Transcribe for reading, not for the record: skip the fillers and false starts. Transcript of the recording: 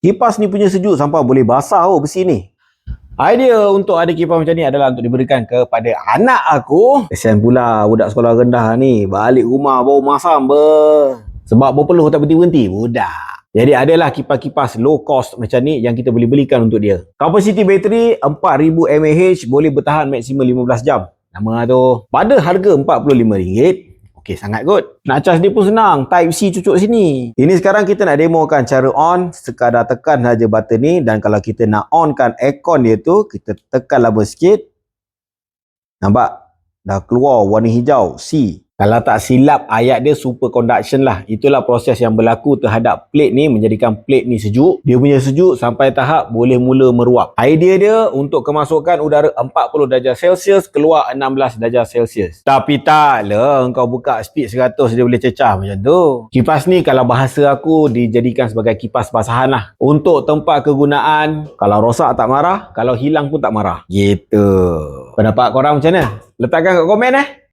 Kipas ni punya sejuk sampai boleh basah besi ni. Idea untuk ada kipas macam ni adalah untuk diberikan kepada anak aku. Kesian pula budak sekolah rendah ni, balik rumah bau masam sebab berpeluh tak berhenti-berhenti budak. Jadi adalah kipas-kipas low cost macam ni yang kita boleh belikan untuk dia. Kapasiti bateri 4000 mAh, boleh bertahan maksimum 15 jam. Nama tu. Pada harga RM45. Okey, sangat kot. Nak charge dia pun senang. Type C cucuk sini. Ini sekarang kita nak demokan cara on. Sekadar tekan saja button ni. Dan kalau kita nak onkan aircon dia tu, kita tekan lama sikit. Nampak? Dah keluar warna hijau. C. Kalau tak silap, ayat dia super conduction lah. Itulah proses yang berlaku terhadap plate ni, menjadikan plate ni sejuk. Dia punya sejuk sampai tahap boleh mula meruap. Idea dia untuk kemasukan udara 40 darjah Celsius, keluar 16 darjah Celsius. Tapi taklah engkau buka speed 100 dia boleh cecah macam tu. Kipas ni kalau bahasa aku dijadikan sebagai kipas basahan lah. Untuk tempat kegunaan, kalau rosak tak marah, kalau hilang pun tak marah. Gitu. Pendapat korang macam mana? Letakkan kat komen